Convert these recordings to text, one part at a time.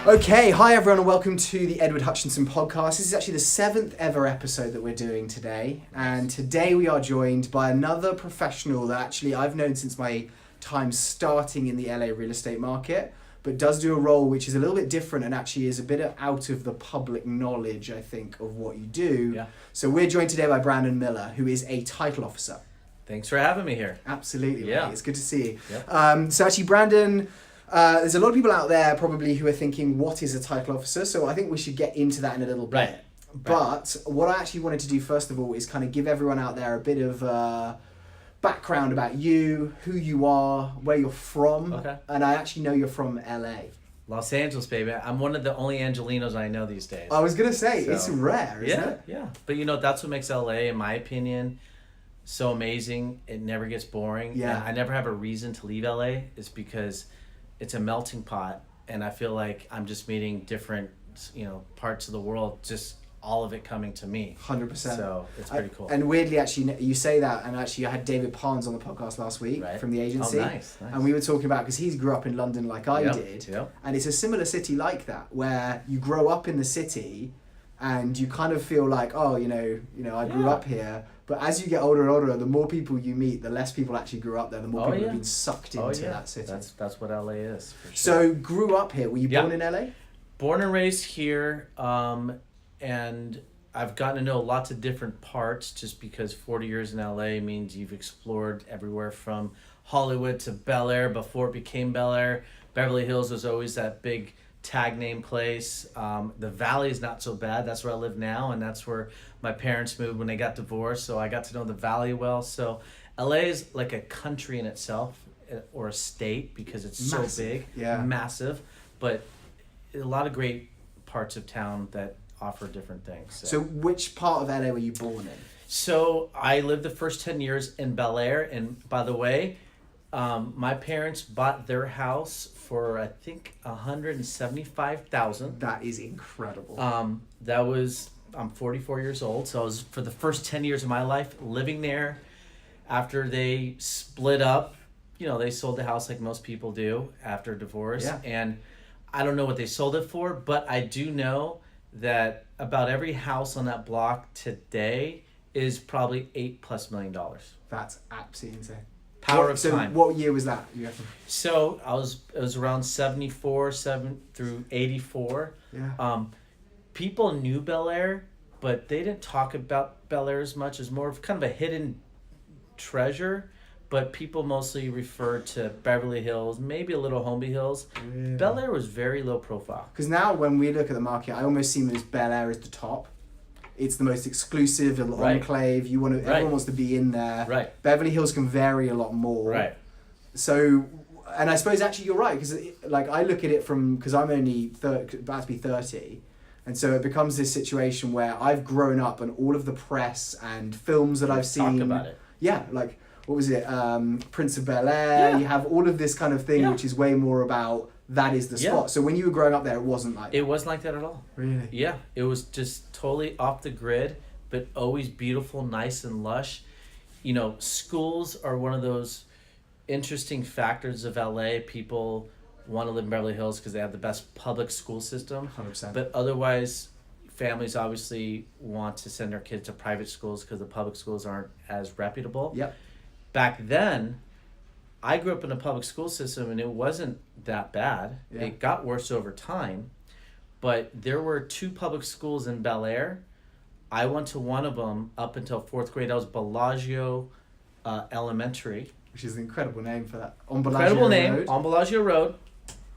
Okay, hi everyone and welcome to the Edward Hutchinson podcast. This is actually the 7th ever episode that we're doing today. And today we are joined by another professional that actually I've known since my time starting in the LA real estate market, but does do a role which is a little bit different and actually is a bit out of the public knowledge, I think, of what you do. Yeah. So we're joined today by Brandon Miller, who is a title officer. Thanks for having me here. Absolutely, Yeah. mate. It's good to see you. Yep. So actually, Brandon, there's a lot of people out there probably who are thinking, what is a title officer? So I think we should get into that in a little bit. Right. But what I actually wanted to do first of all is kind of give everyone out there a bit of background about you, who you are, where you're from. Okay. And I actually know you're from LA. Los Angeles, baby. I'm one of the only Angelinos I know these days. I was going to say, So, it's rare, isn't it? Yeah. But you know, that's what makes LA, in my opinion, so amazing. It never gets boring. Yeah. And I never have a reason to leave LA. It's because it's a melting pot. And I feel like I'm just meeting different, parts of the world, just all of it coming to me. 100%. So it's pretty cool. And weirdly, actually, you say that, and actually I had David Parnes on the podcast last week from the agency. Oh, nice. And we were talking about, because he grew up in London like I did. Yep. And it's a similar city like that, where you grow up in the city and you kind of feel like, oh, I grew up here. But as you get older and older, the more people you meet, the less people actually grew up there, the more people have been sucked into that city. That's what LA is. For sure. So grew up here. Were you born in LA? Born and raised here, and I've gotten to know lots of different parts just because 40 years in LA means you've explored everywhere from Hollywood to Bel Air before it became Bel Air. Beverly Hills was always that big tag name place. The Valley is not so bad. That's where I live now, and that's where my parents moved when they got divorced, so I got to know the Valley well. So LA is like a country in itself, or a state, because it's so big, massive, but a lot of great parts of town that offer different things. So which part of LA were you born in? So I lived the first 10 years in Bel Air, and by the way, my parents bought their house for I think $175,000. That is incredible. I'm 44 years old, so I was, for the first 10 years of my life, living there. After they split up, they sold the house like most people do after divorce. Yeah. And I don't know what they sold it for, but I do know that about every house on that block today is probably $8+ million. That's absolutely insane. Power of time. What year was that, you reckon? So it was around 74 through 84. Yeah. People knew Bel Air, but they didn't talk about Bel Air as much. As more of kind of a hidden treasure, but people mostly referred to Beverly Hills, maybe a little Holmby Hills. Really? Bel Air was very low profile. Because now when we look at the market, I almost see Bel Air as the top. It's the most exclusive, the enclave. Everyone wants to be in there. Right. Beverly Hills can vary a lot more. Right. So, and I suppose actually you're right, because I look at it because I'm only about to be 30, and so it becomes this situation where I've grown up and all of the press and films that I've seen. Talk about it. Yeah, like what was it, Prince of Bel Air? Yeah. You have all of this kind of thing, which is way more about that is the spot. Yeah. So when you were growing up there, it wasn't like that. It wasn't like that at all. Really? Yeah, it was just totally off the grid, but always beautiful, nice and lush. Schools are one of those interesting factors of LA. People want to live in Beverly Hills because they have the best public school system. 100%. But otherwise, families obviously want to send their kids to private schools because the public schools aren't as reputable. Yep. Back then, I grew up in a public school system and it wasn't that bad. Yeah. It got worse over time, but there were 2 public schools in Bel Air. I went to one of them up until 4th grade. That was Bellagio Elementary. Which is an incredible name for that. On Bellagio Incredible name, Road, on Bellagio Road.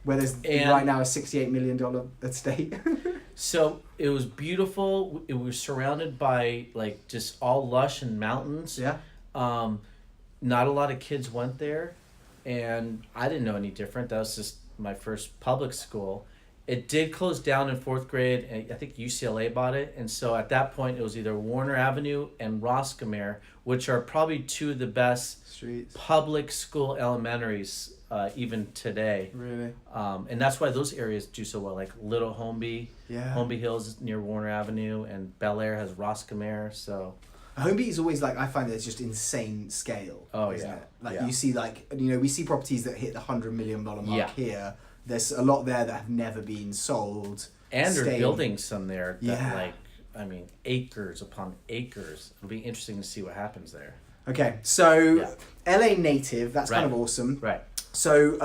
where there's right now a $68 million estate. So it was beautiful. It was surrounded by just all lush and mountains. Yeah. Not a lot of kids went there, and I didn't know any different. That was just my first public school. It did close down in 4th grade, and I think UCLA bought it. And so at that point, it was either Warner Avenue and Roscommare, which are probably 2 of the best streets public school elementaries even today. Really? And that's why those areas do so well, like Little Holmby. Yeah. Holmby Hills near Warner Avenue, and Bel Air has Roscommare, so... Holmby is always I find that it's just insane scale. Oh, isn't yeah. it? Yeah. You see we see properties that hit the $100 million mark here, there's a lot there that have never been sold. And they're building some there that Yeah. acres upon acres. It'll be interesting to see what happens there. Okay, so LA native, that's kind of awesome. Right. So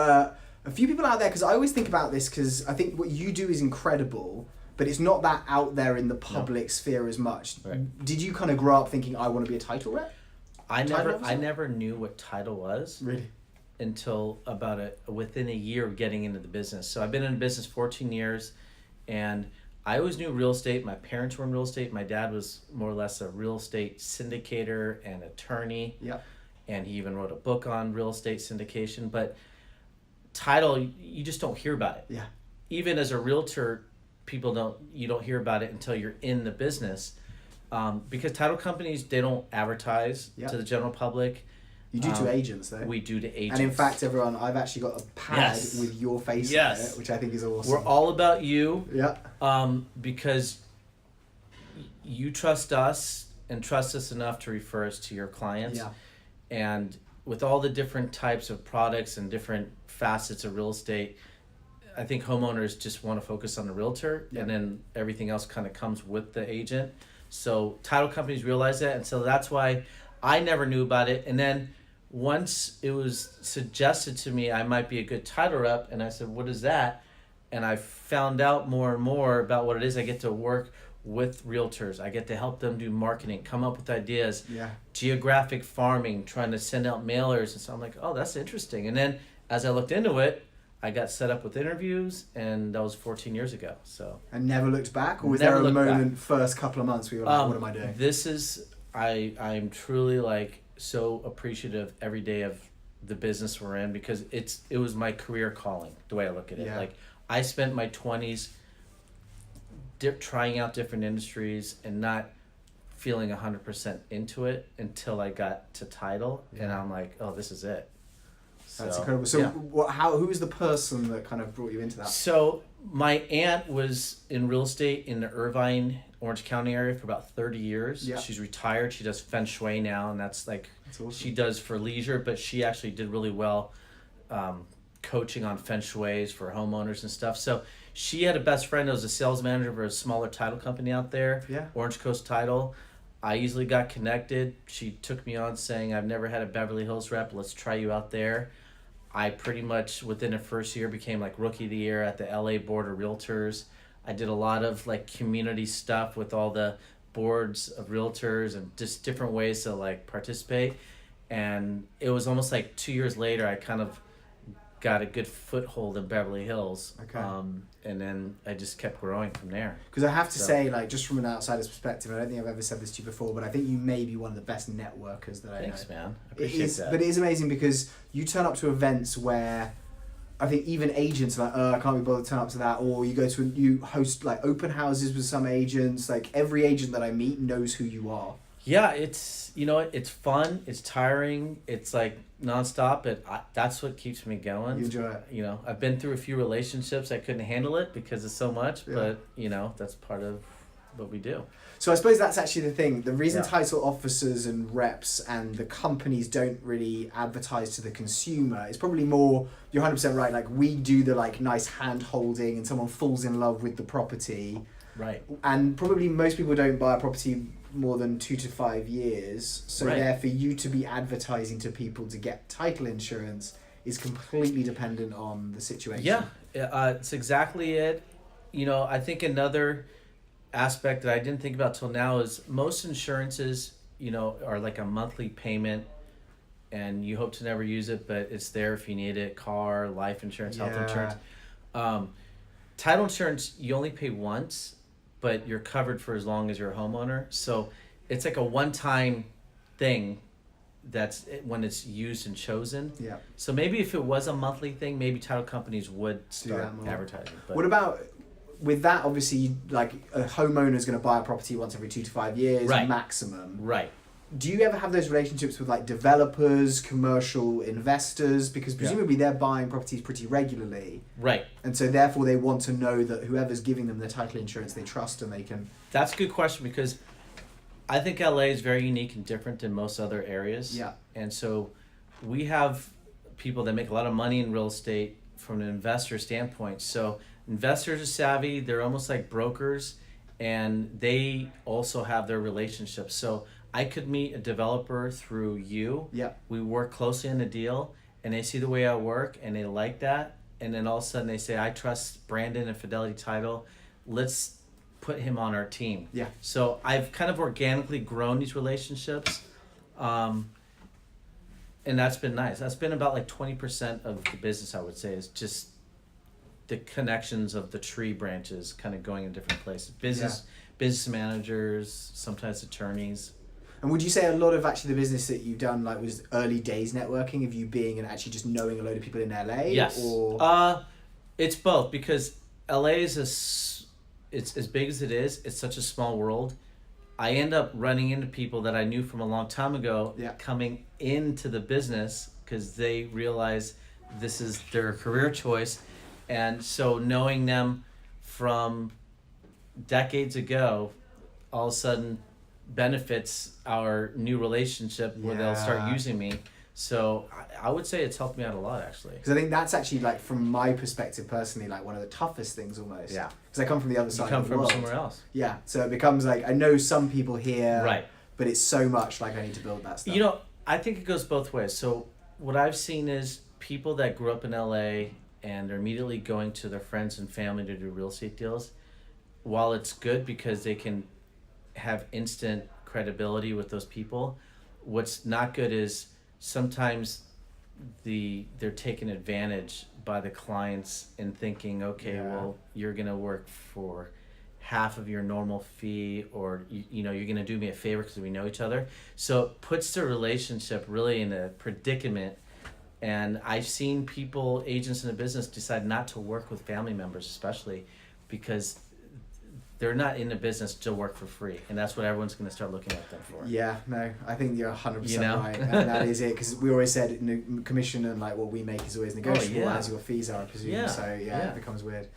a few people out there, because I always think about this, because I think what you do is incredible, but it's not that out there in the public sphere as much. Right. Did you kind of grow up thinking, I want to be a title rep? I never knew what title was. Really? Until within a year of getting into the business. So I've been in business 14 years, and I always knew real estate. My parents were in real estate. My dad was more or less a real estate syndicator and attorney. Yeah. And he even wrote a book on real estate syndication. But title, you just don't hear about it. Yeah. Even as a realtor, you don't hear about it until you're in the business. Because title companies, they don't advertise to the general public. You do to agents, though. We do to agents. And in fact, everyone, I've actually got a pad with your face on it, which I think is awesome. We're all about you. Yeah. Because you trust us and trust us enough to refer us to your clients. Yeah. And with all the different types of products and different facets of real estate, I think homeowners just want to focus on the realtor, and then everything else kind of comes with the agent. So title companies realize that, and so that's why I never knew about it. And then once it was suggested to me I might be a good title rep, and I said, what is that? And I found out more and more about what it is. I get to work with realtors. I get to help them do marketing, come up with ideas, geographic farming, trying to send out mailers. And so I'm like, oh, that's interesting. And then as I looked into it, I got set up with interviews, and that was 14 years ago. So. And never looked back? Or was there a moment, first couple of months, where you were like, what am I doing? I'm truly so appreciative every day of the business we're in, because it was my career calling, the way I look at it. Yeah. I spent my 20s trying out different industries and not feeling 100% into it until I got to title, and I'm like, oh, this is it. That's incredible. So who was the person that kind of brought you into that? So my aunt was in real estate in the Irvine, Orange County area for about 30 years. Yeah. She's retired. She does feng shui now, and that's awesome. She does for leisure, but she actually did really well coaching on feng shuis for homeowners and stuff. So she had a best friend that was a sales manager for a smaller title company out there, Orange Coast Title. I easily got connected. She took me on saying, I've never had a Beverly Hills rep. Let's try you out there. I pretty much, within the first year, became Rookie of the Year at the LA Board of Realtors. I did a lot of community stuff with all the boards of realtors and just different ways to participate. And it was almost 2 years later, I kind of got a good foothold in Beverly Hills. Okay. And then I just kept growing from there. Because I have to say, just from an outsider's perspective, I don't think I've ever said this to you before, but I think you may be one of the best networkers that I know. Thanks, man. I appreciate that. But it is amazing because you turn up to events where I think even agents are I can't be bothered to turn up to that. Or you host open houses with some agents. Every agent that I meet knows who you are. Yeah, it's it's fun, it's tiring, it's nonstop, but that's what keeps me going. You enjoy it. I've been through a few relationships. I couldn't handle it because it's so much, but that's part of what we do. So I suppose that's actually the thing. The reason title officers and reps and the companies don't really advertise to the consumer is probably more, you're 100% right, we do the nice hand holding and someone falls in love with the property. Right. And probably most people don't buy a property more than 2 to 5 years. So therefore you to be advertising to people to get title insurance is completely dependent on the situation. Yeah, it's exactly it. I think another aspect that I didn't think about till now is most insurances, are a monthly payment, and you hope to never use it, but it's there if you need it. Car, life insurance, health insurance. Title insurance, you only pay once, but you're covered for as long as you're a homeowner. So it's a one-time thing that's when it's used and chosen. Yeah. So maybe if it was a monthly thing, maybe title companies would start more advertising. But what about with that? Obviously, a homeowner is going to buy a property once every 2 to 5 years maximum. Right. Do you ever have those relationships with developers, commercial investors? Because presumably they're buying properties pretty regularly. Right. And so therefore they want to know that whoever's giving them the title insurance they trust and they can... That's a good question, because I think LA is very unique and different than most other areas. Yeah. And so we have people that make a lot of money in real estate from an investor standpoint. So investors are savvy. They're almost like brokers, and they also have their relationships. So I could meet a developer through you. Yeah. We work closely on a deal, and they see the way I work, and they like that. And then all of a sudden they say, I trust Brandon and Fidelity Title. Let's put him on our team. Yeah. So I've kind of organically grown these relationships. And that's been nice. That's been about like 20% of the business, I would say, is just the connections of the tree branches kind of going in different places. Business managers, sometimes attorneys. And would you say a lot of actually the business that you've done like was early days networking of you being and actually just knowing a load of people in LA? Yes. Or it's both, because LA is it's as big as it is. It's such a small world. I end up running into people that I knew from a long time ago coming into the business because they realize this is their career choice. And so knowing them from decades ago all of a sudden benefits our new relationship where they'll start using me. So I would say it's helped me out a lot, actually. Because I think that's actually, like, from my perspective personally, like one of the toughest things almost. Yeah. Because I come from the other side of the world. You come from somewhere else. Yeah. So it becomes like, I know some people here. Right. But it's so much like I need to build that stuff. You know, I think it goes both ways. So what I've seen is people that grew up in LA and they're immediately going to their friends and family to do real estate deals. While it's good because they can have instant credibility with those people, what's not good is sometimes they're taken advantage by the clients in thinking, okay, well, you're gonna work for half of your normal fee, or you know, you're gonna do me a favor because we know each other. So it puts the relationship really in a predicament. And I've seen people, agents in the business, decide not to work with family members, especially because they're not in the business to work for free, and that's what everyone's going to start looking at them for. Yeah, no, I think you're 100% You know? right, and that is it. Because we always said commission and like what we make is always negotiable, as your fees are, I presume. So it becomes weird.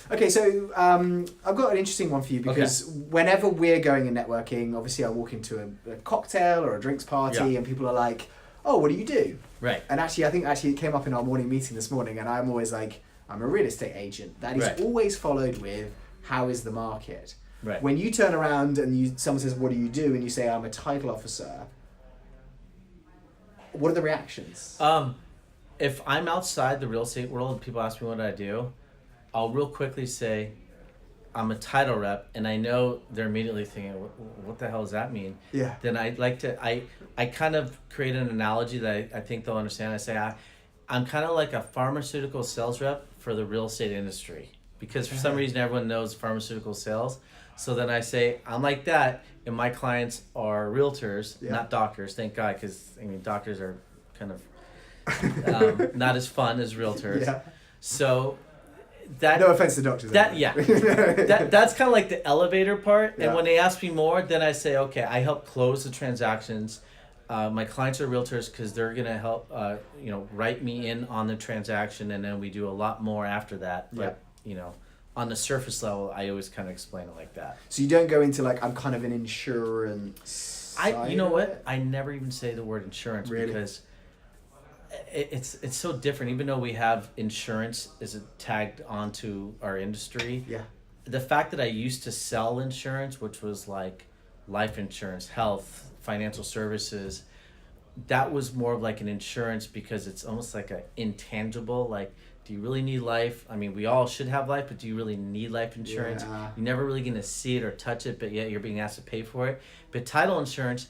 Okay, so I've got an interesting one for you because whenever we're going in networking, obviously I walk into a cocktail or a drinks party, and people are like, "Oh, what do you do?" Right. And actually, I think it came up in our morning meeting this morning, and I'm always like, "I'm a real estate agent." That is always followed with, "How is the market?" Right. When you turn around and someone says, "What do you do?" and you say, "I'm a title officer," what are the reactions? If I'm outside the real estate world and people ask me what I do, I'll real quickly say, I'm a title rep, and I know they're immediately thinking, what the hell does that mean? Yeah. Then I kind of create an analogy that I think they'll understand. I say, I'm kind of like a pharmaceutical sales rep for the real estate industry. Because for some reason everyone knows pharmaceutical sales. So then I say, I'm like that, and my clients are realtors, not doctors, thank God, because I mean, doctors are kind of not as fun as realtors. Yeah. So that... No offense to doctors. That's kind of like the elevator part. Yeah. And when they ask me more, then I say, okay, I help close the transactions. My clients are realtors because they're going to help, write me in on the transaction, and then we do a lot more after that. But, on the surface level, I always kind of explain it like that. So you don't go into like, I'm kind of an insurance. You know what? I never even say the word insurance because it's so different. Even though we have insurance is tagged onto our industry. Yeah. The fact that I used to sell insurance, which was like life insurance, health, financial services, that was more of like an insurance because it's almost like an intangible, like, do you really need life? I mean, we all should have life, but do you really need life insurance? Yeah. You're never really going to see it or touch it, but yet you're being asked to pay for it. But title insurance,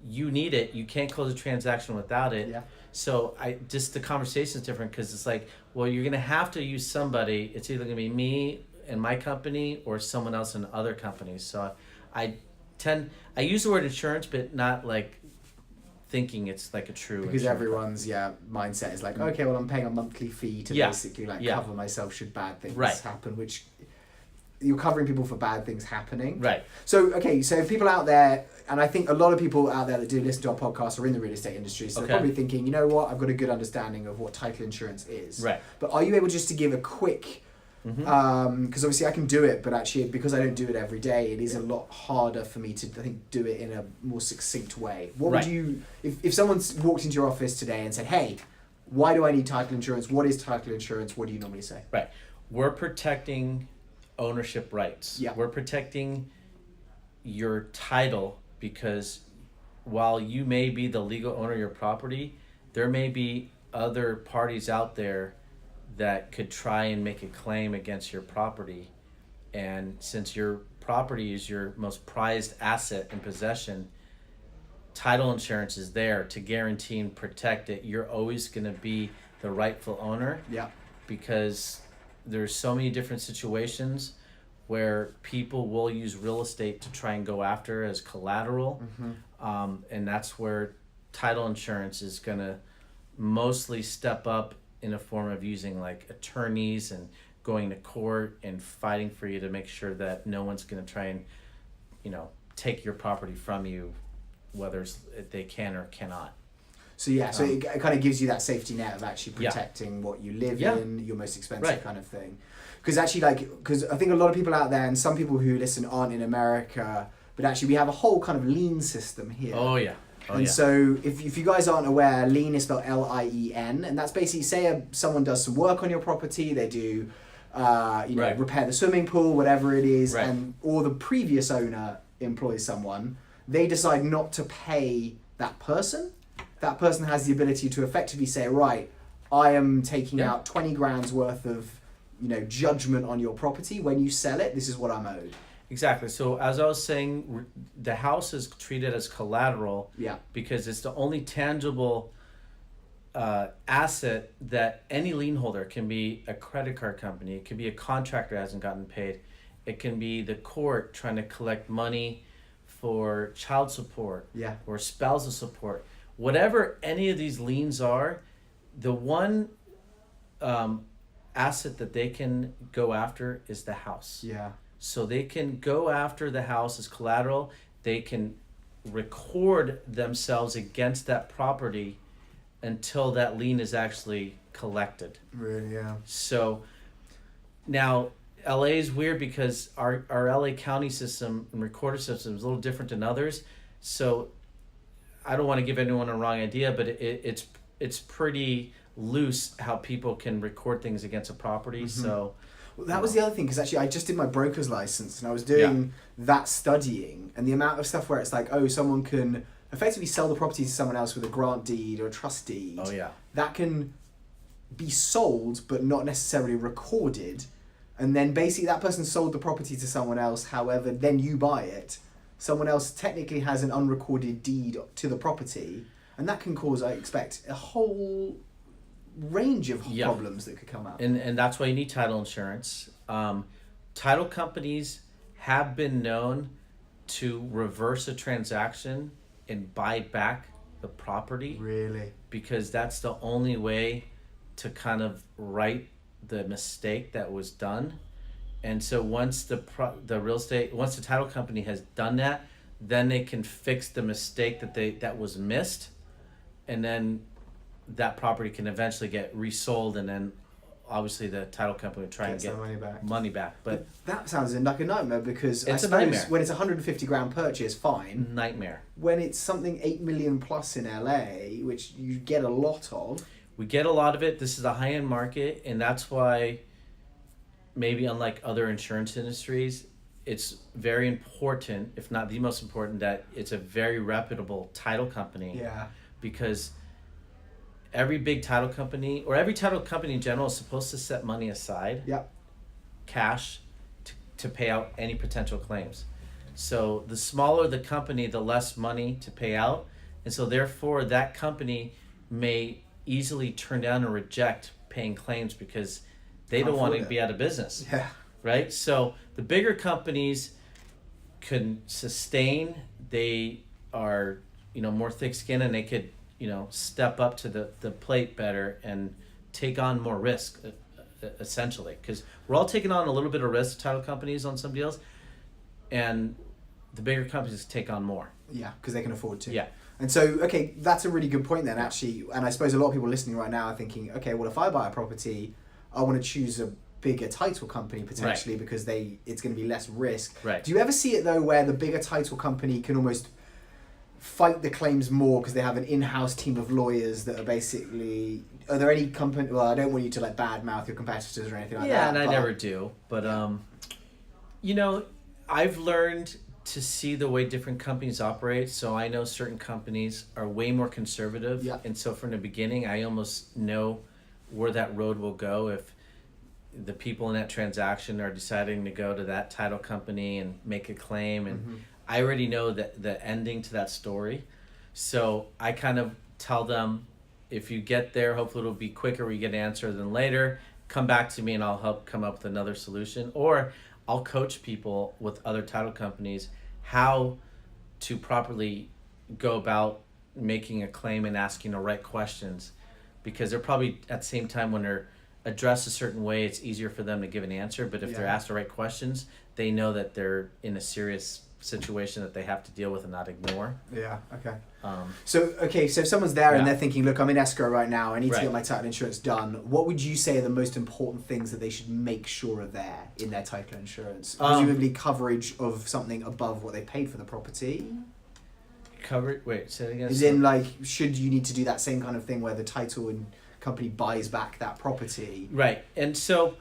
you need it. You can't close a transaction without it. Yeah. So the conversation is different because it's like, well, you're going to have to use somebody. It's either going to be me and my company or someone else in other companies. So I use the word insurance, but not like thinking it's like a true because everyone's mindset is like, okay, well, I'm paying a monthly fee to basically cover myself should bad things happen, which you're covering people for bad things happening. Right. So if people out there, and I think a lot of people out there that do listen to our podcast are in the real estate industry, so they're probably thinking, you know what, I've got a good understanding of what title insurance is. Right. But are you able just to give a quick, because obviously I can do it, but actually because I don't do it every day, it is a lot harder for me to, I think, do it in a more succinct way. What would you, if someone walked into your office today and said, hey, why do I need title insurance? What is title insurance? What do you normally say? Right. We're protecting ownership rights. Yeah. We're protecting your title because while you may be the legal owner of your property, there may be other parties out there that could try and make a claim against your property. And since your property is your most prized asset and possession, title insurance is there to guarantee and protect it. You're always going to be the rightful owner. Yeah. Because there's so many different situations where people will use real estate to try and go after as collateral. And that's where title insurance is going to mostly step up in a form of using like attorneys and going to court and fighting for you to make sure that no one's going to try and, take your property from you, whether they can or cannot. So it kind of gives you that safety net of actually protecting what you live in, your most expensive kind of thing. Because actually, because I think a lot of people out there, and some people who listen aren't in America, but actually we have a whole kind of lien system here. Oh yeah. So if you guys aren't aware, lien is spelled L-I-E-N, and that's basically, say someone does some work on your property, they do, repair the swimming pool, whatever it is, or the previous owner employs someone, they decide not to pay that person. That person has the ability to effectively say, right, I am taking out 20 grand's worth of, judgment on your property. When you sell it, this is what I'm owed. Exactly. So as I was saying, the house is treated as collateral because it's the only tangible asset that any lien holder can be. A credit card company, it can be a contractor that hasn't gotten paid, it can be the court trying to collect money for child support or spousal support. Whatever any of these liens are, the one asset that they can go after is the house. Yeah. So they can go after the house as collateral. They can record themselves against that property until that lien is actually collected. Really, yeah. So now LA is weird because our LA County system and recorder system is a little different than others. So I don't want to give anyone a wrong idea, but it's pretty loose how people can record things against a property. So well, that was the other thing, because actually I just did my broker's license and I was doing that studying, and the amount of stuff where it's like, someone can effectively sell the property to someone else with a grant deed or a trust deed. Oh yeah. That can be sold but not necessarily recorded, and then basically that person sold the property to someone else, however then you buy it. Someone else technically has an unrecorded deed to the property, and that can cause, I expect, a whole range of problems that could come out. And that's why you need title insurance. Title companies have been known to reverse a transaction and buy back the property. Really? Because that's the only way to kind of right the mistake that was done. And so once the title company has done that, then they can fix the mistake that was missed, and then that property can eventually get resold, and then obviously the title company will try and get money back. But that sounds like a nightmare, because it's I suppose a nightmare. When it's 150 grand purchase, fine. Nightmare. When it's something 8 million plus in LA, which you get a lot of. We get a lot of it. This is a high-end market, and that's why maybe unlike other insurance industries, it's very important, if not the most important, that it's a very reputable title company. Yeah. Because every big title company, or every title company in general, is supposed to set money aside, cash, to pay out any potential claims. So the smaller the company, the less money to pay out. And so therefore that company may easily turn down or reject paying claims because they don't want to be out of business. Yeah. Right? So the bigger companies can sustain, they are, more thick-skinned, and they could, step up to the plate better and take on more risk, essentially. Because we're all taking on a little bit of risk, title companies, on some deals, and the bigger companies take on more. Yeah, because they can afford to. Yeah. And so, okay, that's a really good point then, actually. And I suppose a lot of people listening right now are thinking, okay, well, if I buy a property, I want to choose a bigger title company potentially, because it's going to be less risk. Right. Do you ever see it though where the bigger title company can almost fight the claims more because they have an in-house team of lawyers that are basically... Are there any company... Well, I don't want you to like badmouth your competitors or anything like that. Yeah, and I never do. But, you know, I've learned to see the way different companies operate. So I know certain companies are way more conservative. Yeah. And so from the beginning, I almost know where that road will go if the people in that transaction are deciding to go to that title company and make a claim. And I already know that the ending to that story. So I kind of tell them, if you get there, hopefully it'll be quicker, we get an answer than later. Come back to me and I'll help come up with another solution. Or I'll coach people with other title companies how to properly go about making a claim and asking the right questions, because they're probably at the same time when they're addressed a certain way, it's easier for them to give an answer. But if they're asked the right questions, they know that they're in a serious situation that they have to deal with and not ignore. Yeah, okay. So if someone's there and Yeah. they're thinking, look, I'm in escrow right now, I need to Right. get my title insurance done, what would you say are the most important things that they should make sure are there in their title insurance? Presumably coverage of something above what they paid for the property? Wait, say it again. As in, like, should you need to do that same kind of thing where the title and company buys back that property? Right. And so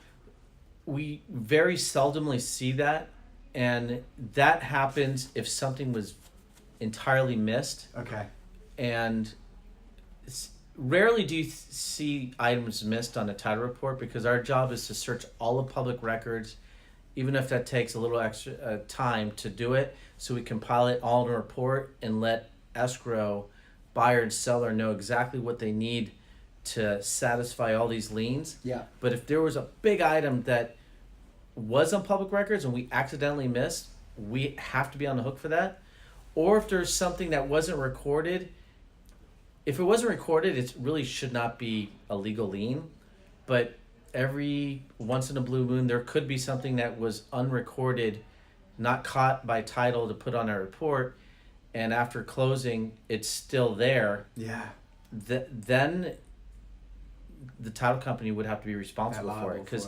we very seldomly see that, and that happens if something was entirely missed. Okay. And rarely do you see items missed on a title report, because our job is to search all the public records, even if that takes a little extra time to do it, so we compile it all in a report and let escrow, buyer and seller know exactly what they need to satisfy all these liens. Yeah. But if there was a big item that was on public records and we accidentally missed, we have to be on the hook for that. Or if there's something that wasn't recorded, if it wasn't recorded, it really should not be a legal lien. But every once in a blue moon, there could be something that was unrecorded, not caught by title to put on a report, and after closing, it's still there. Yeah. Then the title company would have to be responsible for it, because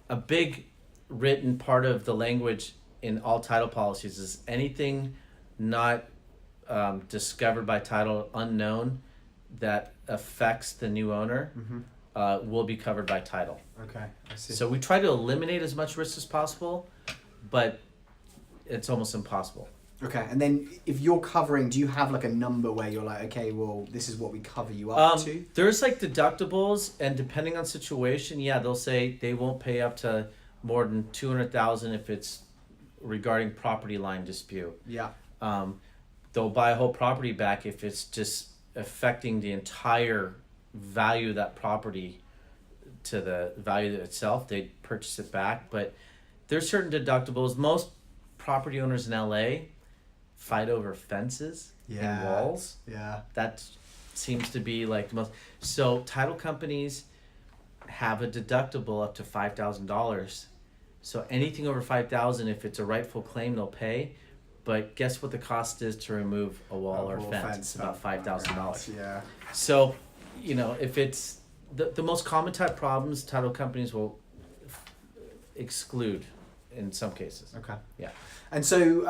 a big written part of the language in all title policies is anything not discovered by title, unknown, that affects the new owner, will be covered by title. Okay, I see. So we try to eliminate as much risk as possible, but it's almost impossible. Okay, and then if you're covering, do you have like a number where you're like, okay, well, this is what we cover you up to? There's like deductibles, and depending on situation, yeah, they'll say they won't pay up to more than $200,000 if it's regarding property line dispute. Yeah. They'll buy a whole property back if it's just affecting the entire value of that property to the value itself. They purchase it back, but there's certain deductibles. Most property owners in LA fight over fences and walls. Yeah. That seems to be like the most. So title companies have a deductible up to $5,000. So anything over $5,000, if it's a rightful claim, they'll pay. But guess what the cost is to remove a wall or fence? It's about $5,000. Yeah. So, if it's the most common type problems, title companies will exclude in some cases. Okay. Yeah. And so,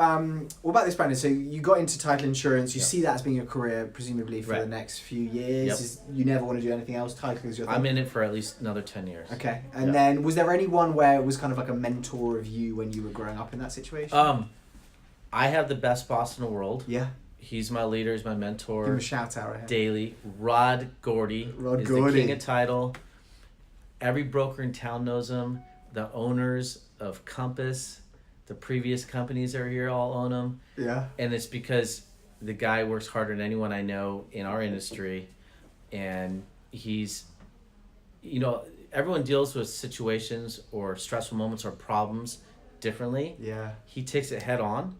what about this, Brandon? So you got into title insurance. You see that as being a career, presumably for the next few years. Yep. You never want to do anything else. Title is your thing. I'm in it for at least another 10 years. Okay. And then, was there anyone where it was kind of like a mentor of you when you were growing up in that situation? I have the best boss in the world. Yeah. He's my leader. He's my mentor. Give him a shout out right here. Daily. Rod Gordy is the king of title. Every broker in town knows him. The owners of Compass, the previous companies that are here, all own him. Yeah. And it's because the guy works harder than anyone I know in our industry. And he's, everyone deals with situations or stressful moments or problems differently. Yeah. He takes it head on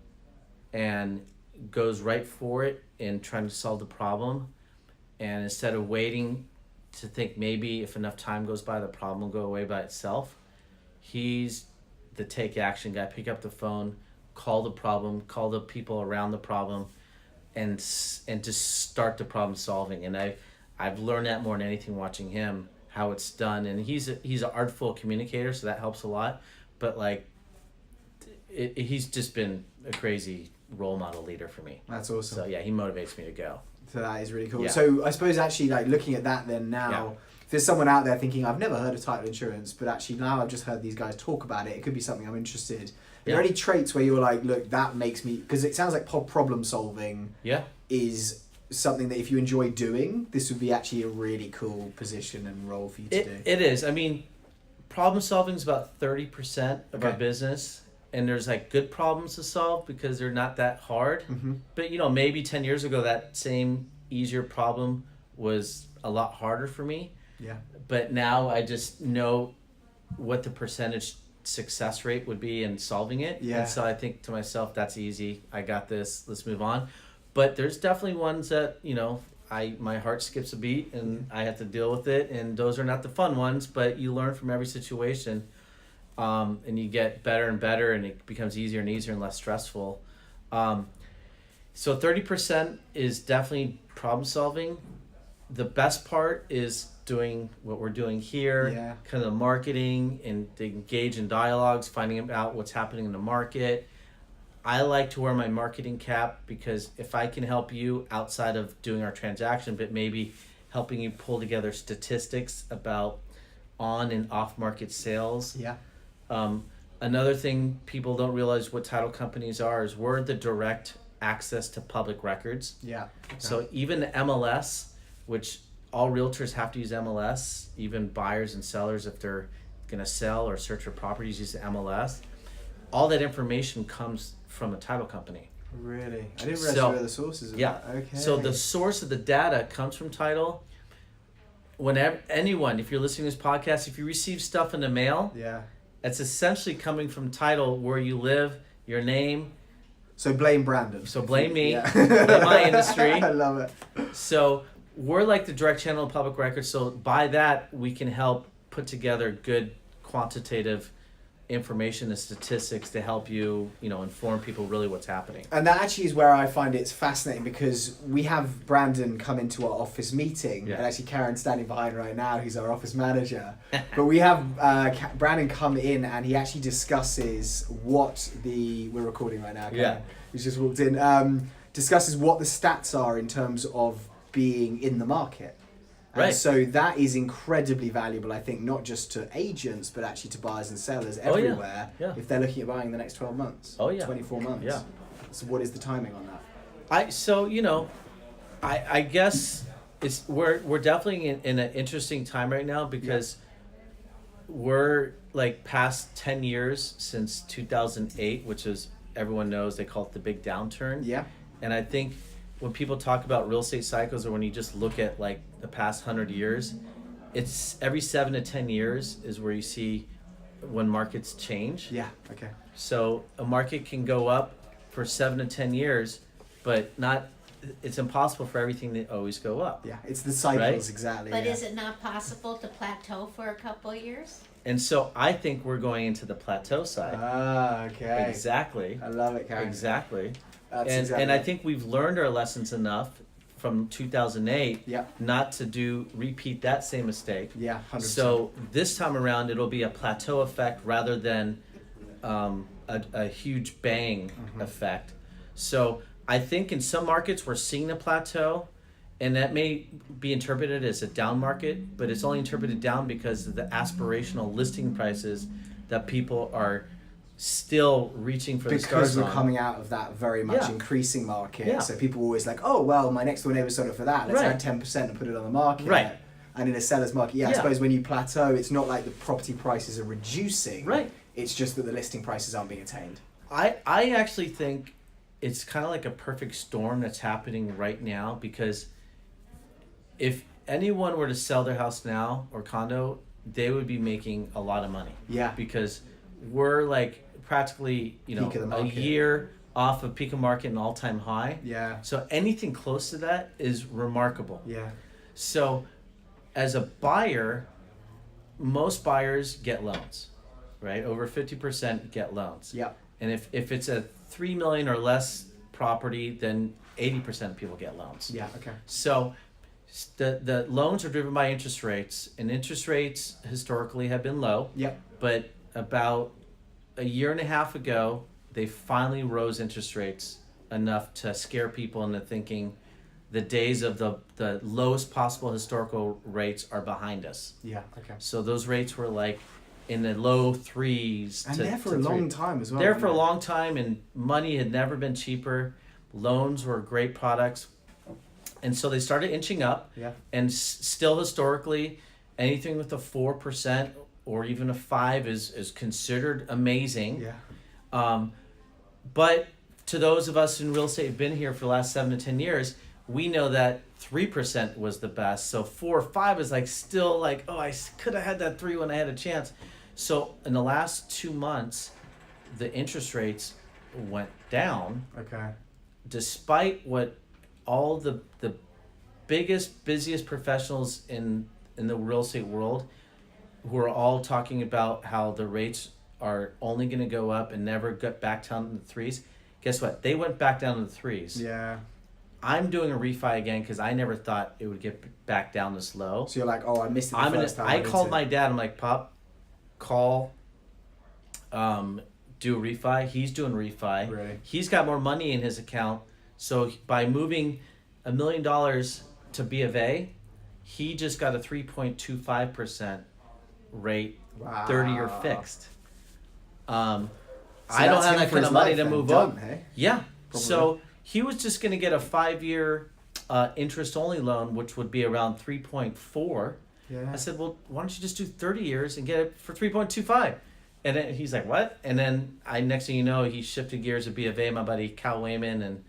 and goes right for it in trying to solve the problem. And instead of waiting to think maybe if enough time goes by, the problem will go away by itself, he's the take action guy. Pick up the phone, call the problem, call the people around the problem, and just start the problem solving. And I've learned that more than anything watching him, how it's done. And he's an artful communicator, so that helps a lot. But he's just been a crazy role model leader for me. That's awesome. So yeah, he motivates me to go. So that is really cool. Yeah. So I suppose actually like looking at that then now, if there's someone out there thinking, I've never heard of title insurance, but actually now I've just heard these guys talk about it, it could be something I'm interested. Are there any traits where you're like, look, that makes me, because it sounds like problem solving is something that if you enjoy doing, this would be actually a really cool position and role for you to do. It is. I mean, problem solving is about 30% of our business. And there's like good problems to solve because they're not that hard. Mm-hmm. But you know, maybe 10 years ago, that same easier problem was a lot harder for me. Yeah. But now I just know what the percentage success rate would be in solving it. Yeah. And so I think to myself, that's easy. I got this. Let's move on. But there's definitely ones that, you know, my heart skips a beat and I have to deal with it. And those are not the fun ones, but you learn from every situation. And you get better and better, and it becomes easier and easier and less stressful. So 30% is definitely problem solving. The best part is doing what we're doing here, kind of marketing and to engage in dialogues, finding out what's happening in the market. I like to wear my marketing cap because if I can help you outside of doing our transaction, but maybe helping you pull together statistics about on and off market sales. Yeah. Another thing people don't realize what title companies are is we're the direct access to public records. Yeah. Okay. So even the MLS, which all realtors have to use MLS, even buyers and sellers, if they're going to sell or search for properties, use the MLS. All that information comes from a title company. Really? I didn't realize where the sources of that. Okay. So the source of the data comes from title. Whenever anyone, if you're listening to this podcast, if you receive stuff in the mail, it's essentially coming from title, where you live, your name. So blame Brandon. So blame me. Blame my industry. I love it. So we're like the direct channel of public records. So by that, we can help put together good quantitative information and statistics to help you, you know, inform people really what's happening. And that actually is where I find it's fascinating, because we have Brandon come into our office meeting, and actually Karen's standing behind right now, who's our office manager. But we have Brandon come in and he actually discusses what we're recording right now, Karen, who's just walked in, discusses what the stats are in terms of being in the market. And so that is incredibly valuable, I think, not just to agents, but actually to buyers and sellers everywhere if they're looking at buying in the next 12 months, 24 months. Yeah. So what is the timing on that? I guess we're definitely in an interesting time right now, because we're like past 10 years since 2008, which is, everyone knows, they call it the big downturn. Yeah. And I think when people talk about real estate cycles, or when you just look at like the past 100 years, it's every 7 to 10 years is where you see when markets change. Yeah. Okay. So a market can go up for 7 to 10 years, but it's impossible for everything to always go up. Yeah. It's the cycles, exactly. But is it not possible to plateau for a couple of years? And so I think we're going into the plateau side. Ah, okay. Exactly. I love it, Karen. Exactly. Exactly. And I think we've learned our lessons enough from 2008 not to repeat that same mistake. Yeah, 100%. So this time around, it'll be a plateau effect rather than a huge bang effect. So I think in some markets we're seeing a plateau, and that may be interpreted as a down market, but it's only interpreted down because of the aspirational listing prices that people are still reaching for the stars because we're coming out of that very much increasing market, so people are always like, oh well, my next door neighbour sold it for that, let's add 10% and put it on the market. And in a seller's market, I suppose when you plateau, it's not like the property prices are reducing, it's just that the listing prices aren't being attained. I actually think it's kind of like a perfect storm that's happening right now, because if anyone were to sell their house now or condo, they would be making a lot of money. Yeah. Because we're like practically, a year off of peak of market and all-time high. Yeah. So anything close to that is remarkable. Yeah. So as a buyer, most buyers get loans, right? Over 50% get loans. Yeah. And if it's a $3 million or less property, then 80% of people get loans. Yeah. Okay. So the loans are driven by interest rates, and interest rates historically have been low. Yep. But about a year and a half ago, they finally rose interest rates enough to scare people into thinking the days of the lowest possible historical rates are behind us. Yeah. Okay. So those rates were like in the low threes. And there for a long time as well. There for a long time, and money had never been cheaper. Loans were great products. And so they started inching up. Yeah. And still historically, anything with a 4% or even a 5 is considered amazing. Yeah. But to those of us in real estate who've been here for the last 7 to 10 years, we know that 3% was the best. So 4 or 5 is like still like, oh, I could have had that 3 when I had a chance. So in the last 2 months, the interest rates went down. Okay. Despite what all the busiest professionals in the real estate world, who are all talking about how the rates are only going to go up and never get back down to the 3s. Guess what? They went back down to the 3s. Yeah. I'm doing a refi again because I never thought it would get back down this low. So you're like, oh, I missed it first time. I called my dad. I'm like, Pop, call, do a refi. He's doing a refi. Really? He's got more money in his account. So by moving $1 million to B of A, he just got a 3.25% rate, Wow. 30-year fixed. I don't that's have him that for kind his of money life to then, move done, up. hey? Yeah. Probably. So he was just going to get a 5-year interest-only loan, which would be around 3.4. Yeah. I said, well, why don't you just do 30 years and get it for 3.25? And then he's like, what? And then next thing you know, he shifted gears to B of A, my buddy Cal Wayman, and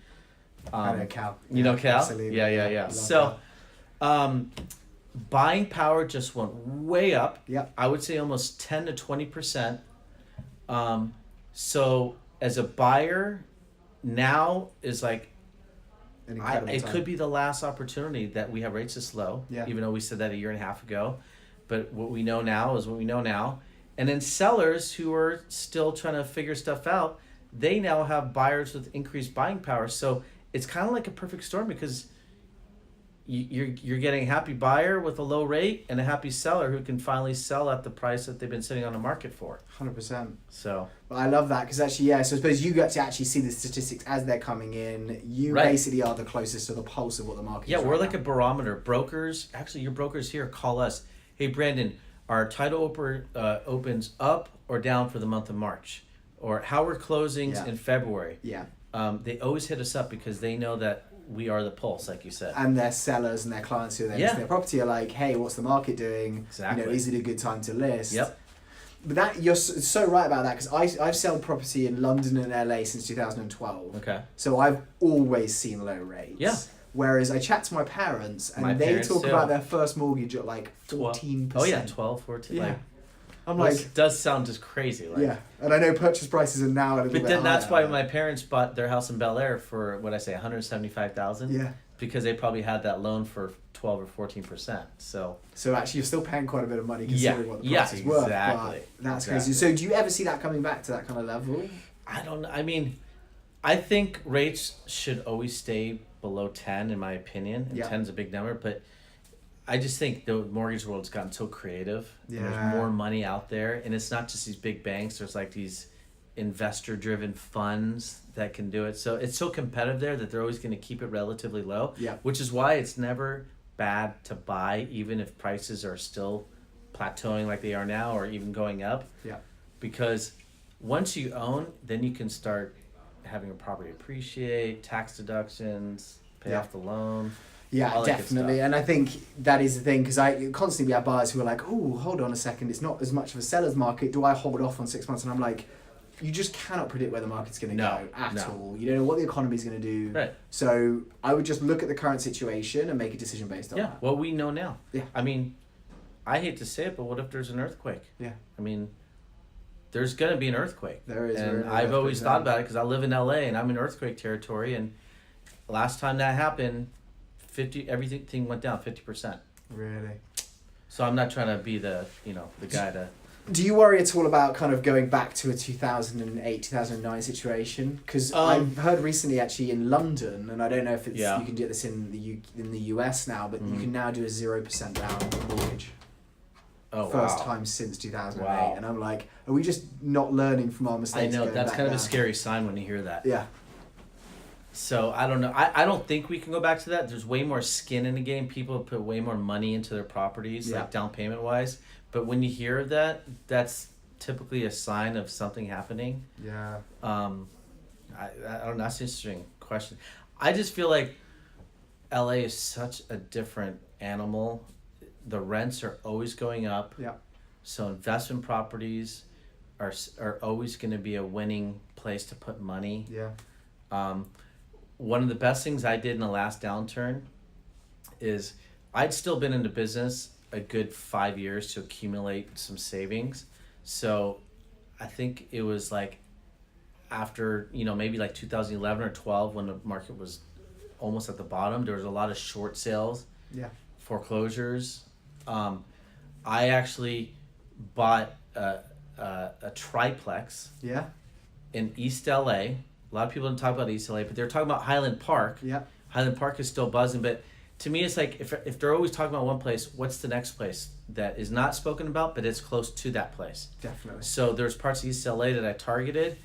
I know Cal. you know Cal? Absolutely. Yeah. Love So buying power just went way up. Yep. I would say almost 10 to 20%. So as a buyer, now is like, An incredible it time. could be the last opportunity that we have rates this low, Yeah. even though we said that a year and a half ago. But what we know now is what we know now. And then sellers who are still trying to figure stuff out, they now have buyers with increased buying power. So it's kind of like a perfect storm because you're getting a happy buyer with a low rate and a happy seller who can finally sell at the price that they've been sitting on the market for. 100%. So But I love that because actually, yeah, so I suppose you get to actually see the statistics as they're coming in. You Right. basically are the closest to the pulse of what the market yeah, is. we're right like now. a barometer. Brokers, actually your brokers here, call us. Hey, Brandon, our title opens up or down for the month of March, or how we're closings Yeah. in February. Yeah. They always hit us up because they know that we are the pulse, like you said. And their sellers and their clients who are there Yeah. listing their property are like, hey, what's the market doing? Exactly. You know, is it a good time to list? Yep. But that you're so right about that because I've sold property in London and LA since 2012. Okay. So I've always seen low rates. Yeah. Whereas I chat to my parents and My they parents talk too. about their first mortgage at like 14%. Oh yeah, 12, 14. Yeah. Like, I'm which like, does sound just crazy. Like, yeah. And I know purchase prices are now a little bit But then that's higher. why my parents bought their house in Bel Air for what I say, $175,000. Yeah. Because they probably had that loan for 12 or 14%. So So actually, you're still paying quite a bit of money considering what the Yeah, property's worth. exactly. But that's Exactly. crazy. So do you ever see that coming back to that kind of level? I don't know. I mean, I think rates should always stay below 10 in my opinion. And Yeah. 10's a big number, but I just think the mortgage world's gotten so creative. And Yeah. there's more money out there, and it's not just these big banks. There's like these investor-driven funds that can do it. So it's so competitive there that they're always going to keep it relatively low. Yeah. Which is why it's never bad to buy, even if prices are still plateauing like they are now, or even going up. Yeah. Because once you own, then you can start having a property appreciate, tax deductions, pay Yeah. off the loan. Yeah, all that good definitely. stuff. And I think that is the thing because I constantly have buyers who are like, oh, hold on a second, it's not as much of a seller's market. Do I hold off on 6 months? And I'm like, you just cannot predict where the market's going to No, go at no. all. You don't know what the economy's going to do. Right. So I would just look at the current situation and make a decision based on Yeah, that. what we know now. Yeah. I mean, I hate to say it, but what if there's an earthquake? Yeah. I mean, there's going to be an earthquake. There is. And really I've always thought earthquakes about it because I live in LA and I'm in earthquake territory. And last time that happened, everything went down 50%. now. Really. So I'm not trying to be the guy to. Do you worry at all about kind of going back to a 2008, 2009 situation? Because I've heard recently actually in London, and I don't know if it's Yeah. you can do this in the US now, but you can now do a 0% down mortgage. Oh, First wow. time since 2008. Wow. And I'm like, are we just not learning from our I mistakes? know going that's back kind of a down? scary sign when you hear that. Yeah. So I don't know. I don't think we can go back to that. There's way more skin in the game. People put way more money into their properties, Yeah. like down payment wise. But when you hear of that, that's typically a sign of something happening. Yeah. I don't know. That's an interesting question. I just feel like LA is such a different animal. The rents are always going up. Yeah. So investment properties are always going to be a winning place to put money. Yeah. One of the best things I did in the last downturn is I'd still been in the business a good 5 years to accumulate some savings. So I think it was like after, maybe like 2011 or 12 when the market was almost at the bottom, there was a lot of short sales, Yeah. foreclosures. I actually bought a triplex Yeah. in East LA. A lot of people don't talk about East LA, but they're talking about Highland Park. Yeah. Highland Park is still buzzing, but to me, it's like if they're always talking about one place, what's the next place that is not spoken about, but it's close to that place? Definitely. So there's parts of East LA that I targeted.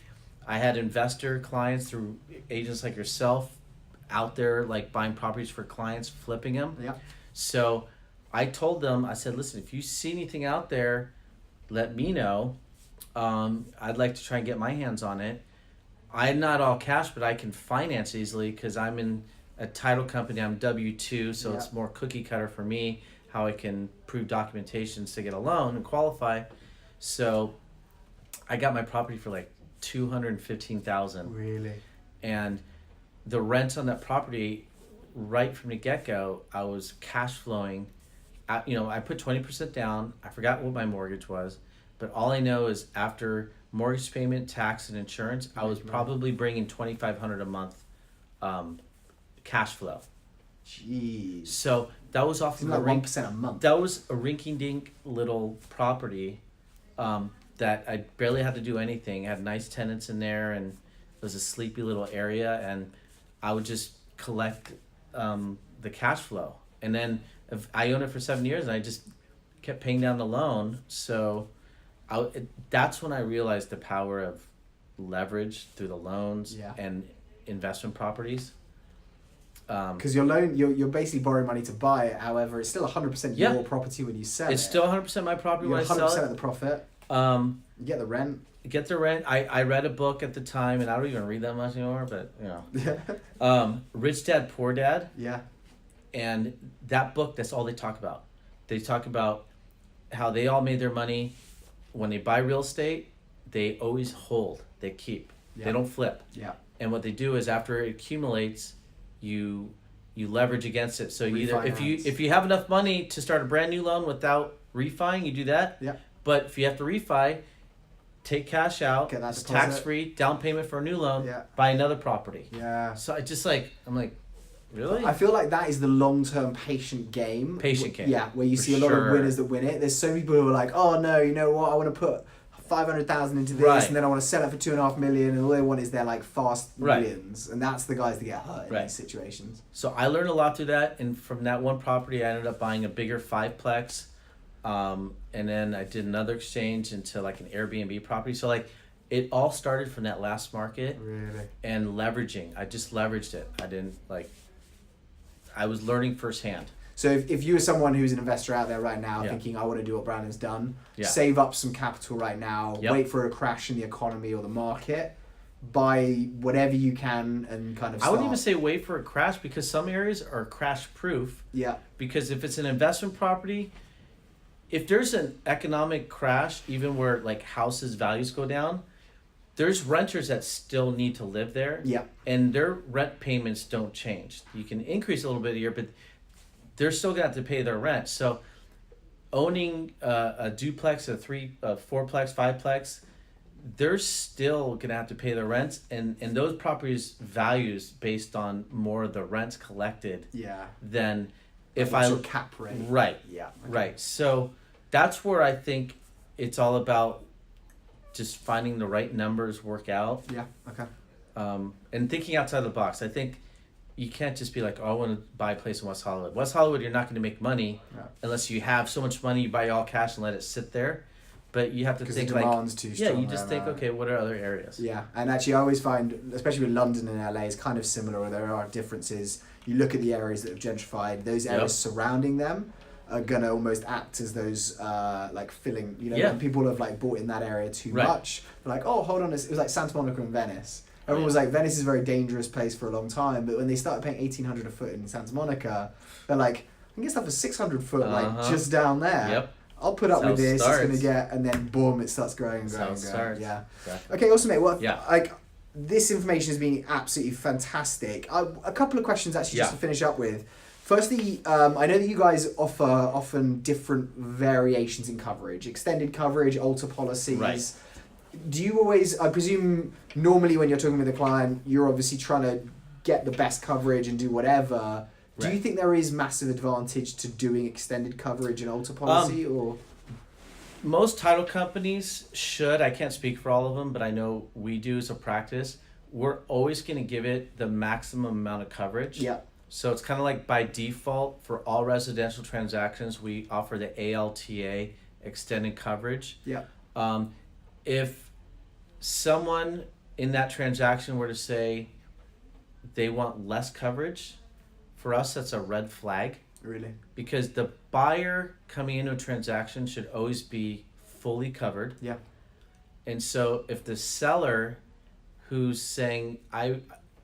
I had investor clients through agents like yourself out there, like buying properties for clients, flipping them. Yeah. So I told them, I said, listen, if you see anything out there, let me know. I'd like to try and get my hands on it. I'm not all cash, but I can finance easily because I'm in a title company. I'm W-2, so it's more cookie cutter for me how I can prove documentations to get a loan and qualify. So I got my property for like $215,000. Really? And the rent on that property, right from the get-go, I was cash flowing. I put 20% down. I forgot what my mortgage was, but all I know is after mortgage payment, tax, and insurance, I was probably bringing $2,500 a month cash flow. Jeez. So that was off of Like a 1% a month. That was a rinky-dink little property that I barely had to do anything. It had nice tenants in there, and it was a sleepy little area, and I would just collect the cash flow. And then if I owned it for 7 years, and I just kept paying down the loan. So that's when I realized the power of leverage through the loans and investment properties. Because you're basically borrowing money to buy it. However, it's still 100% your property when you sell it. It's still 100% my property when I sell it. 100% of the profit. You get the rent. Get the rent. I read a book at the time, and I don't even read that much anymore, but Rich Dad, Poor Dad. Yeah. And that book, that's all they talk about. They talk about how they all made their money. When they buy real estate, they always hold. They keep. Yeah. They don't flip. Yeah. And what they do is after it accumulates, you leverage against it. So you either if you have enough money to start a brand new loan without refining, you do that. Yeah. But if you have to refi, take cash out. Get that it's deposit. tax free, down payment for a new loan. Yeah. Buy another property. Yeah. So I'm like, really? I feel like that is the long-term patient game. Yeah, where you see a lot of winners that win it. There's so many people who are like, oh no, you know what? I want to put 500,000 into this, and then I want to sell it for 2.5 million, and all they want is their like fast millions, and that's the guys that get hurt in these situations. So I learned a lot through that, and from that one property, I ended up buying a bigger 5-plex, and then I did another exchange into like an Airbnb property. So like, it all started from that last market. Really. And leveraging. I just leveraged it. I was learning firsthand. So if you were someone who's an investor out there right now thinking, I want to do what Brandon's done, save up some capital right now, wait for a crash in the economy or the market, buy whatever you can and kind of start. I wouldn't even say wait for a crash because some areas are crash proof. Yeah. Because if it's an investment property, if there's an economic crash, even where like houses values go down, there's renters that still need to live there. Yeah. And their rent payments don't change. You can increase a little bit a year, but they're still gonna have to pay their rent. So owning a duplex, a 4-plex, 5-plex, they're still gonna have to pay their rents, and those properties values based on more of the rents collected than if What's your cap rate? Right. Yeah. Okay. Right. So that's where I think it's all about just finding the right numbers work out. Yeah. Okay. And thinking outside the box. I think you can't just be like, oh, I want to buy a place in West Hollywood. West Hollywood, you're not going to make money unless you have so much money, you buy all cash and let it sit there. but you have to Because think the like, demand's too strong. you just think, okay, what are other areas? Yeah, and actually I always find, especially with London and LA, is kind of similar, or there are differences. You look at the areas that have gentrified, those areas surrounding them are gonna almost act as those like filling, when people have like bought in that area too much. They're like, oh, hold on, it was like Santa Monica and Venice. Everyone was like, Venice is a very dangerous place for a long time, but when they started paying $1,800 a foot in Santa Monica, they're like, I can get stuff for 600 foot like just down there. Yep. I'll put up with this. Starts. It's gonna get, and then boom, it starts growing and growing. That's how it starts. Yeah. Exactly. Okay, awesome, mate. Well, like this information has been absolutely fantastic. A couple of questions actually just to finish up with. Firstly, I know that you guys offer often different variations in coverage, extended coverage, alter policies. Right. Do you always, I presume, normally when you're talking with a client, you're obviously trying to get the best coverage and do whatever. Do you think there is massive advantage to doing extended coverage and alter policy, or? Most title companies should. I can't speak for all of them, but I know we do as a practice. We're always going to give it the maximum amount of coverage. Yeah. So it's kind of like by default for all residential transactions, we offer the ALTA extended coverage. Yeah. If someone in that transaction were to say they want less coverage, for us that's a red flag. Really? Because the buyer coming into a transaction should always be fully covered. Yeah. And so if the seller who's saying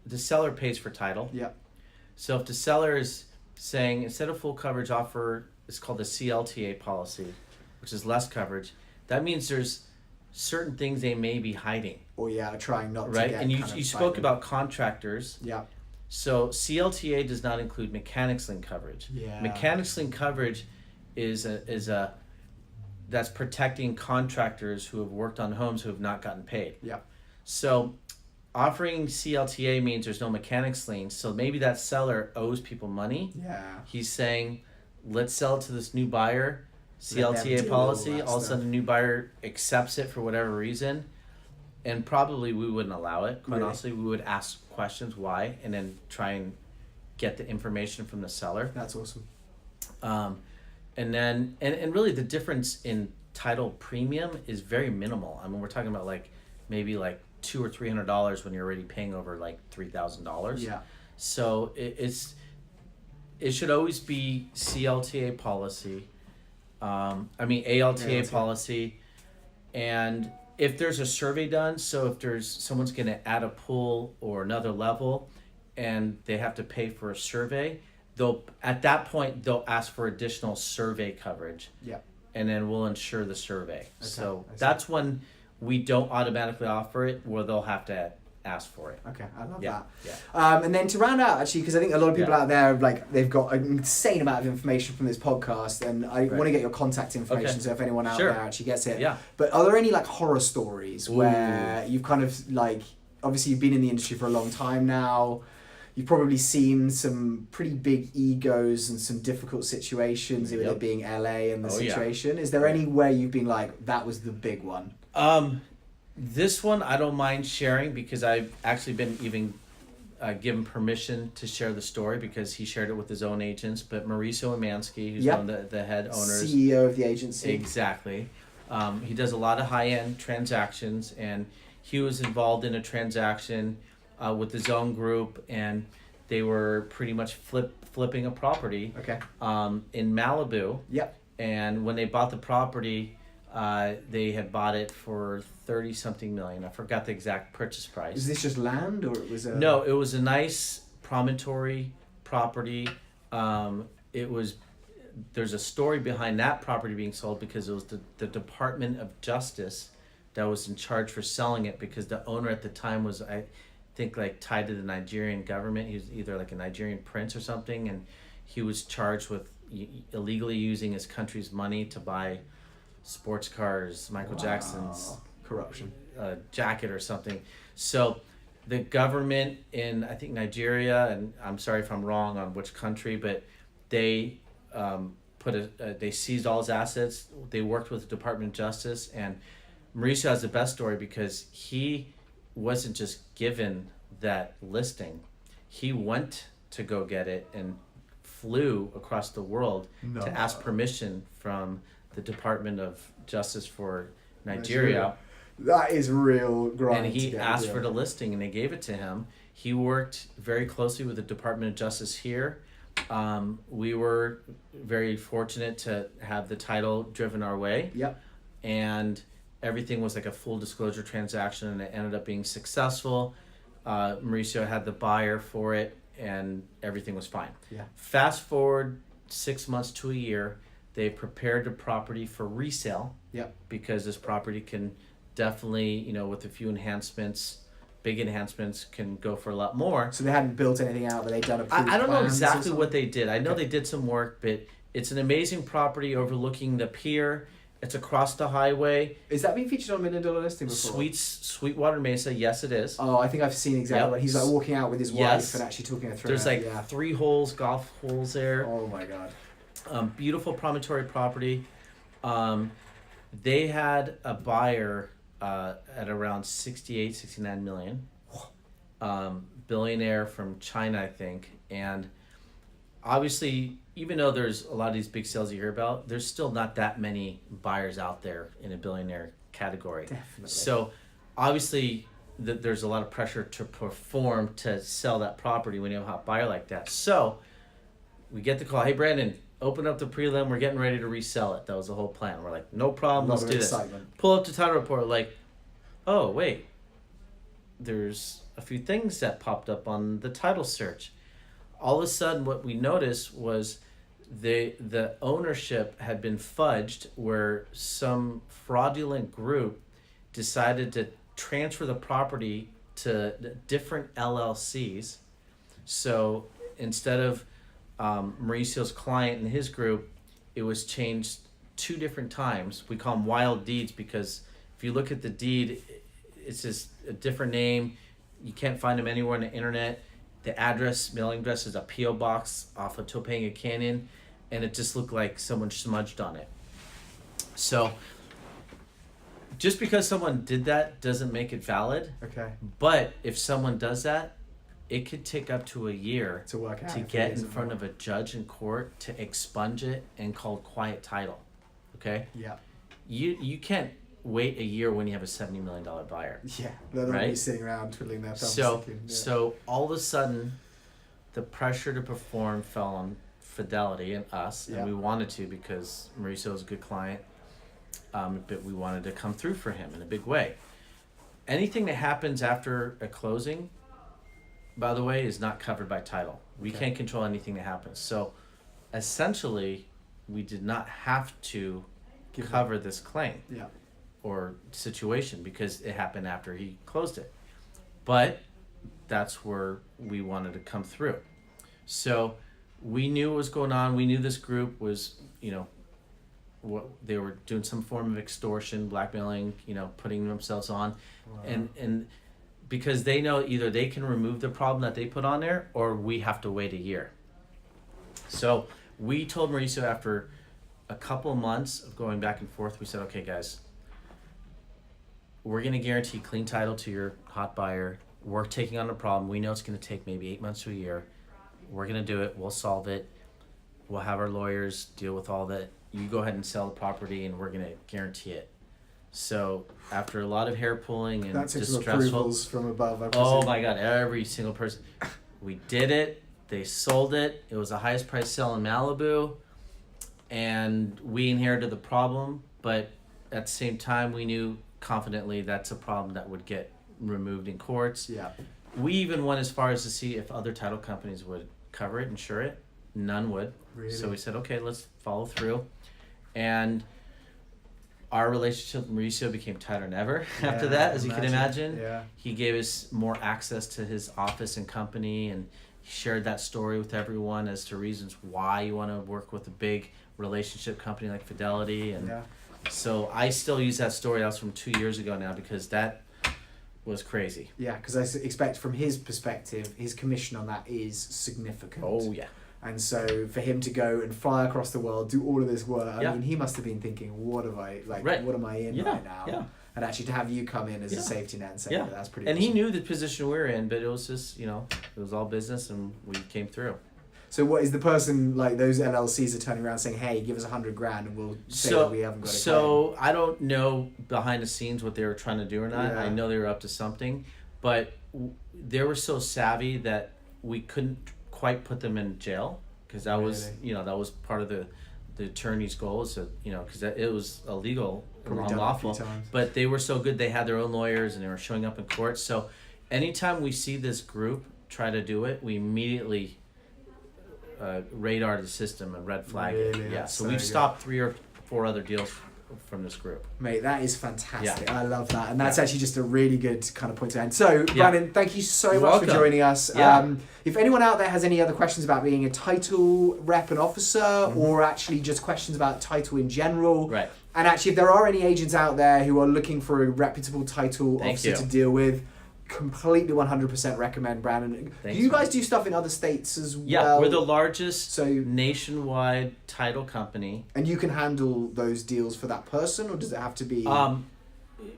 the seller pays for title. Yeah. So if the seller is saying instead of full coverage offer, it's called the CLTA policy, which is less coverage, that means there's certain things they may be hiding. Or trying not to right? get And you spoke about contractors. Yeah. So CLTA does not include mechanics lien coverage. Yeah. Mechanics lien coverage is a that's protecting contractors who have worked on homes who have not gotten paid. Yeah. So offering CLTA means there's no mechanics lien. So maybe that seller owes people money. Yeah. He's saying, let's sell it to this new buyer, CLTA policy. All of a sudden, the new buyer accepts it for whatever reason. And probably we wouldn't allow it. Quite honestly, we would ask questions why, and then try and get the information from the seller. That's awesome. And then, and really the difference in title premium is very minimal. I mean, we're talking about maybe $200 or $300 when you're already paying over $3,000. Yeah. So it should always be CLTA policy. ALTA policy, and if there's a survey done, so if someone's going to add a pool or another level and they have to pay for a survey, at that point they'll ask for additional survey coverage. Yeah. And then we'll insure the survey. Okay, so that's when we don't automatically offer it, where they'll have to ask for it. Okay, I love that. Yeah. And then to round out, actually, because I think a lot of people out there, they've got an insane amount of information from this podcast, and I want to get your contact information, so if anyone out there actually gets it. Yeah. But are there any horror stories where you've kind of obviously you've been in the industry for a long time now, you've probably seen some pretty big egos and some difficult situations, with it being LA and the situation. Yeah. Is there any where you've been that was the big one? This one I don't mind sharing because I've actually been even given permission to share the story because he shared it with his own agents. But Mauricio Umansky, who's one of the head owners, CEO of the agency, exactly. He does a lot of high-end transactions, and he was involved in a transaction with his own group, and they were pretty much flipping a property. Okay. In Malibu. Yep. And when they bought the property, they had bought it for 30-something million. I forgot the exact purchase price. Is this just land, or it was a... No, it was a nice promontory property. There's a story behind that property being sold because it was the Department of Justice that was in charge for selling it, because the owner at the time was, I think, tied to the Nigerian government. He was either a Nigerian prince or something, and he was charged with illegally using his country's money to buy sports cars, Michael Jackson's corruption jacket or something. So the government in, I think, Nigeria, and I'm sorry if I'm wrong on which country, but they they seized all his assets. They worked with the Department of Justice, and Mauricio has the best story because he wasn't just given that listing. He went to go get it and flew across the world to ask permission from the Department of Justice for Nigeria. That is real grind. And he to get asked a for the deal. listing, and they gave it to him. He worked very closely with the Department of Justice here. We were very fortunate to have the title driven our way. Yep. And everything was like a full disclosure transaction, and it ended up being successful. Mauricio had the buyer for it, and everything was fine. Yeah. Fast forward 6 months to a year, they prepared the property for resale. Yep. Because this property can definitely, with a few enhancements, big enhancements, can go for a lot more. So they hadn't built anything out, but they'd done approved I don't know plans or exactly something? what they did. I know they did some work, but it's an amazing property overlooking the pier. It's across the highway. Is that been featured on $1 Million Listing before? Sweetwater Mesa, yes it is. Oh, I think I've seen exactly Yep. what he's like walking out with his Yes. wife and actually talking her through There's it. like 3 holes, golf holes there. Oh my god. Beautiful promontory property. They had a buyer at around 68, 69 million. Billionaire from China, I think. And obviously, even though there's a lot of these big sales you hear about, there's still not that many buyers out there in a billionaire category. Definitely. So obviously, there's a lot of pressure to perform to sell that property when you have a hot buyer like that. So we get the call, hey Brandon, open up the prelim, we're getting ready to resell it. That was the whole plan. We're like, no problem, let's Lot do of this. excitement. Pull up the title report, like, oh wait, there's a few things that popped up on the title search. All of a sudden, what we noticed was the ownership had been fudged, where some fraudulent group decided to transfer the property to different LLCs. So instead of Mauricio's client and his group, it was changed 2 different times. We call them wild deeds because if you look at the deed, it's just a different name. You can't find them anywhere on the internet. The address, mailing address, is a P.O. box off of Topanga Canyon, and it just looked like someone smudged on it. So just because someone did that doesn't make it valid. Okay. But if someone does that, it could take up to a year To work out. to if it get is in or front not. of a judge in court to expunge it and call quiet title. Okay? Yeah. You can't wait a year when you have a $70 million buyer. Yeah. They're not Right? be sitting around twiddling their thumbs. So thinking, yeah. so all of a sudden, the pressure to perform fell on Fidelity and us, Yeah. and we wanted to because Mauricio is a good client, but we wanted to come through for him in a big way. Anything that happens after a closing, by the way, is not covered by title. We Okay. can't control anything that happens. So essentially, we did not have to Give them- cover this claim Yeah. or situation because it happened after he closed it. But that's where we wanted to come through. So we knew what was going on. We knew this group was, what they were doing, some form of extortion, blackmailing, putting themselves on. Wow. And because they know either they can remove the problem that they put on there or we have to wait a year. So we told Mauricio after a couple months of going back and forth, we said, okay guys, we're going to guarantee clean title to your hot buyer. We're taking on the problem. We know it's going to take maybe 8 months to a year. We're going to do it. We'll solve it. We'll have our lawyers deal with all that. You go ahead and sell the property and we're going to guarantee it. So after a lot of hair pulling and That took some distressful, approvals from above. I oh presume. my God, every single person. We did it. They sold it. It was the highest price sale in Malibu. And we inherited the problem. But at the same time, we knew confidently that's a problem that would get removed in courts. Yeah. We even went as far as to see if other title companies would cover it, insure it. None would. Really? So we said, okay, let's follow through. And our relationship with Mauricio became tighter than ever after Yeah, that, as you can imagine. Yeah. He gave us more access to his office and company, and he shared that story with everyone as to reasons why you want to work with a big relationship company like Fidelity. And Yeah. so I still use that story. That was from 2 years ago now because that was crazy. Yeah, because expect from his perspective, his commission on that is significant. Oh, yeah. And so for him to go and fly across the world, do all of this work, I Yeah. mean, he must have been thinking, what have I, like, Right. what am I in Yeah, right now? yeah. And actually to have you come in as Yeah. a safety net and say, Yeah. "Yeah, that's pretty And he awesome." knew the position we were in, but it was just, it was all business and we came through. So what is the person, like those LLCs are turning around saying, hey, give us $100,000 and we'll say that we haven't got a claim? So I don't know behind the scenes what they were trying to do or not. Yeah. I know they were up to something, but they were so savvy that we couldn't quite put them in jail because that was, that was part of the attorney's goal is to, because it was illegal and unlawful. But they were so good, they had their own lawyers and they were showing up in court. So anytime we see this group try to do it, we immediately radar the system and red flag it. Yeah, so we've stopped 3 or 4 other deals from this group. Mate, that is fantastic. Yeah. I love that. And that's actually just a really good kind of point to end. So, Brandon, thank you so much for joining us. Yeah. If anyone out there has any other questions about being a title rep and officer or actually just questions about title in general, right. And actually if there are any agents out there who are looking for a reputable title officer to deal with, completely 100% recommend Brandon. Thanks, do you guys do stuff in other states as well? Yeah, we're the largest nationwide title company. And you can handle those deals for that person, or does it have to be...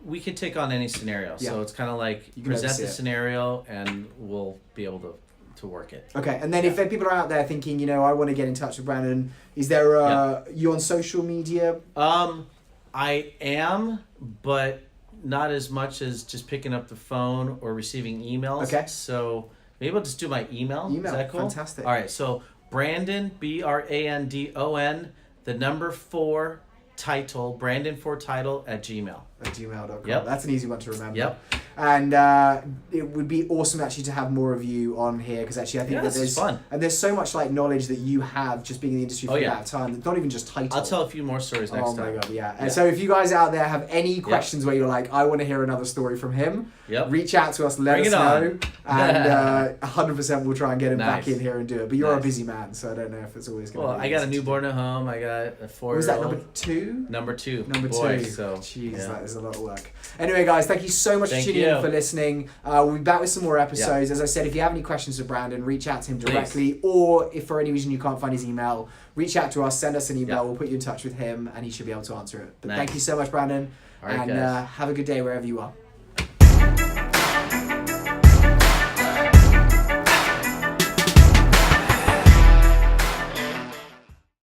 we can take on any scenario. Yeah. So it's kind of like you present the scenario and we'll be able to work it. Okay, and then if people are out there thinking, I want to get in touch with Brandon, is there you on social media? I am, but not as much as just picking up the phone or receiving emails. Okay. So maybe I'll just do my email. Is that cool? Fantastic. All right. So Brandon, Brandon, 4 title, Brandon4title @gmail. @gmail.com. Yep. That's an easy one to remember. Yep. And it would be awesome actually to have more of you on here because actually I think that there's fun. And there's so much like knowledge that you have just being in the industry for that time. Not even just title. I'll tell a few more stories next time. Oh my god, yeah. And so if you guys out there have any questions where you're like, I want to hear another story from him, reach out to us, let us know, and 100% we'll try and get him back in here and do it. But you're a busy man, so I don't know if it's always going to be. Well, I got a newborn at home. I got a 4-year-old. Was that number 2? Number 2. Number boy, 2. So, jeez, that is a lot of work. Anyway, guys, thank you so much for tuning in, for listening. We'll be back with some more episodes. As I said, if you have any questions for Brandon, reach out to him directly. Or if for any reason you can't find his email, reach out to us, send us an email. We'll put you in touch with him and he should be able to answer it. But thank you so much, Brandon. Have a good day wherever you are.